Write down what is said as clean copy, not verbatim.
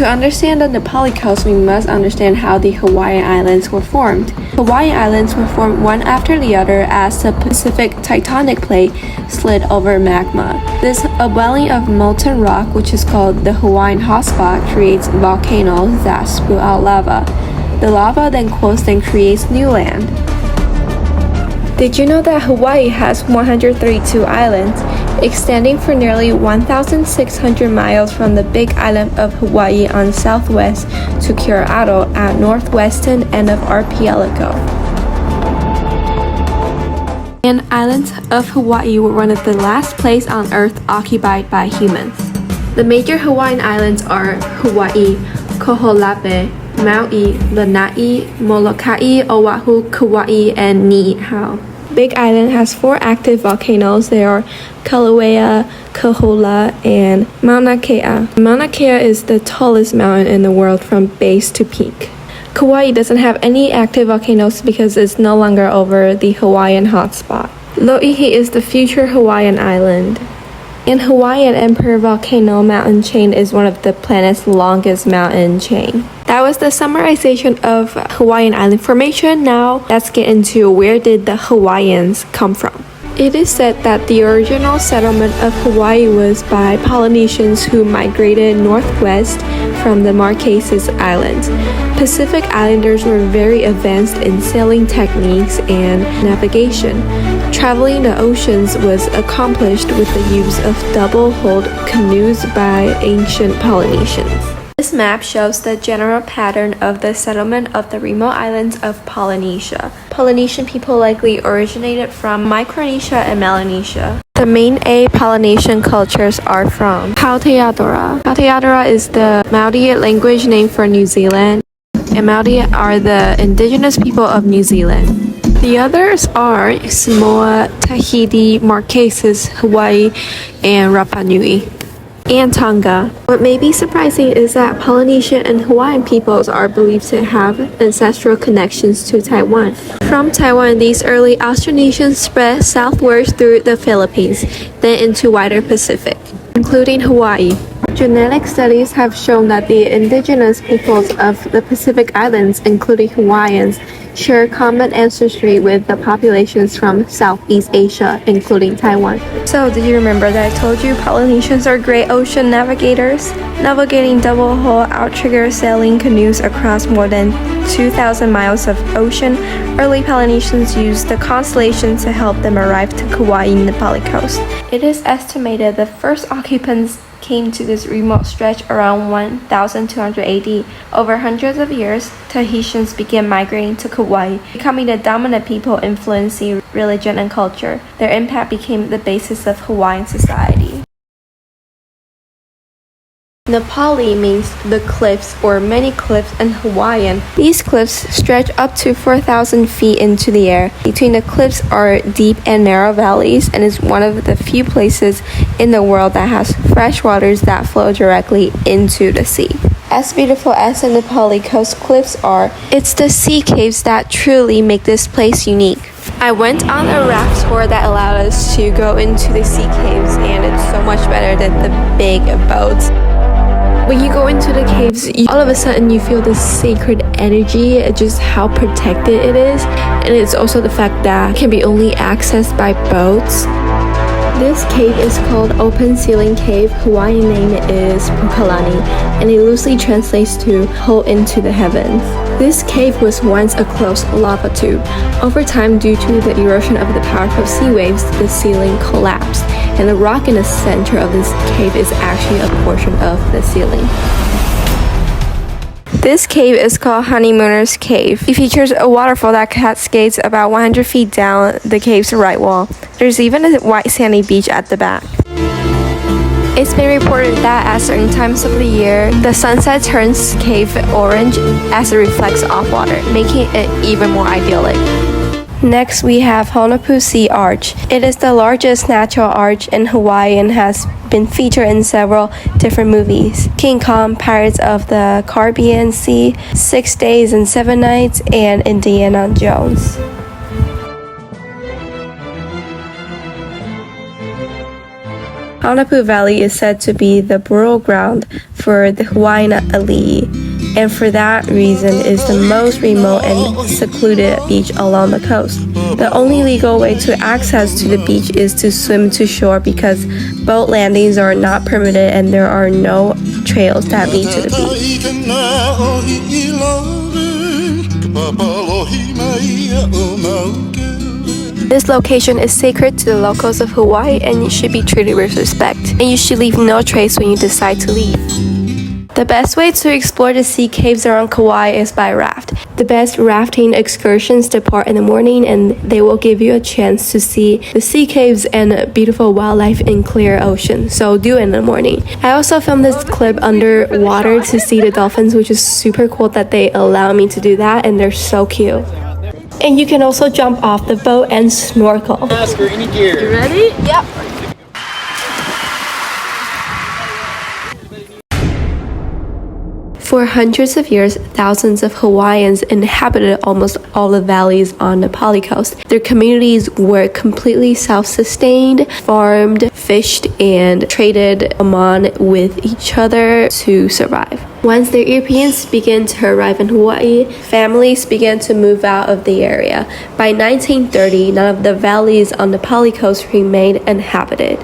To understand the Pali Coast, we must understand how the Hawaiian Islands were formed. Hawaiian Islands were formed one after the other as the Pacific tectonic plate slid over magma. This upwelling of molten rock, which is called the Hawaiian hotspot, creates volcanoes that spew out lava. The lava then cools and creates new land. Did you know that Hawaii has 132 islands, extending for nearly 1,600 miles from the big island of Hawaii on southwest to Curacao at northwestern end of archipelago? And islands of Hawaii were one of the last places on Earth occupied by humans. The major Hawaiian islands are Hawaii, Koho'olawe, Maui, Lanai, Molokai, Oahu, Kauai, and Niihau. Big Island has 4 active volcanoes. They are Kilauea, Kohola, and Mauna Kea. Mauna Kea is the tallest mountain in the world from base to peak. Kauai doesn't have any active volcanoes because it's no longer over the Hawaiian hotspot. Lo'ihi is the future Hawaiian island. And Hawaiian Emperor Volcano mountain chain is one of the planet's longest mountain chain. That was the summarization of Hawaiian island formation. Now let's get into where did the Hawaiians come from. It is said that the original settlement of Hawaii was by Polynesians who migrated northwest from the Marquesas Islands. Pacific Islanders were very advanced in sailing techniques and navigation. Traveling the oceans was accomplished with the use of double-hulled canoes by ancient Polynesians. This map shows the general pattern of the settlement of the remote islands of Polynesia. Polynesian people likely originated from Micronesia and Melanesia. The main Polynesian cultures are from Aotearoa. Aotearoa is the Maori language name for New Zealand, and Maori are the indigenous people of New Zealand. The others are Samoa, Tahiti, Marquesas, Hawaii, and Rapa Nui, and Tonga. What may be surprising is that Polynesian and Hawaiian peoples are believed to have ancestral connections to Taiwan. From Taiwan, these early Austronesians spread southwards through the Philippines, then into wider Pacific, including Hawaii. Genetic studies have shown that the indigenous peoples of the Pacific Islands, including Hawaiians, share common ancestry with the populations from Southeast Asia, including Taiwan. So, did you remember that I told you Polynesians are great ocean navigators? Navigating double-hull outrigger sailing canoes across more than 2,000 miles of ocean, early Polynesians used the constellation to help them arrive to Kauai in the Pali Coast. It is estimated the first occupants came to this remote stretch around 1200 AD. Over hundreds of years, Tahitians began migrating to Kauai, becoming the dominant people influencing religion and culture. Their impact became the basis of Hawaiian society. Nepali means the cliffs or many cliffs in Hawaiian. These cliffs stretch up to 4,000 feet into the air. Between the cliffs are deep and narrow valleys and is one of the few places in the world that has fresh waters that flow directly into the sea. As beautiful as the Nepali coast cliffs are, it's the sea caves that truly make this place unique. I went on a raft tour that allowed us to go into the sea caves, and it's so much better than the big boats. When you go into the caves, all of a sudden you feel this sacred energy, just how protected it is, and it's also the fact that it can be only accessed by boats. This cave is called Open Ceiling Cave. Hawaiian name is Pukalani, and it loosely translates to hole into the heavens. This cave was once a closed lava tube. Over time, due to the erosion of the powerful sea waves, the ceiling collapsed, and the rock in the center of this cave is actually a portion of the ceiling. This cave is called Honeymooner's Cave. It features a waterfall that cascades about 100 feet down the cave's right wall. There's even a white sandy beach at the back. It's been reported that at certain times of the year, the sunset turns cave orange as it reflects off water, making it even more idyllic. Next, we have Honopu Sea Arch. It is the largest natural arch in Hawaii and has been featured in several different movies: King Kong, Pirates of the Caribbean Sea, 6 Days and 7 Nights, and Indiana Jones. Honopu Valley is said to be the burial ground for the Hawaiian elite, and for that reason is the most remote and secluded beach along the coast. The only legal way to access to the beach is to swim to shore because boat landings are not permitted and there are no trails that lead to the beach. This location is sacred to the locals of Hawaii and it should be treated with respect, and you should leave no trace when you decide to leave. The best way to explore the sea caves around Kauai is by raft. The best rafting excursions depart in the morning and they will give you a chance to see the sea caves and beautiful wildlife in clear ocean, so do it in the morning. I also filmed this clip underwater to see the dolphins, which is super cool that they allow me to do that, and they're so cute. And you can also jump off the boat and snorkel. Ask for any gear. You ready? Yep. For hundreds of years, thousands of Hawaiians inhabited almost all the valleys on the Pali Coast. Their communities were completely self-sustained, farmed, fished, and traded among with each other to survive. Once the Europeans began to arrive in Hawaii, families began to move out of the area. By 1930, none of the valleys on the Pali Coast remained inhabited.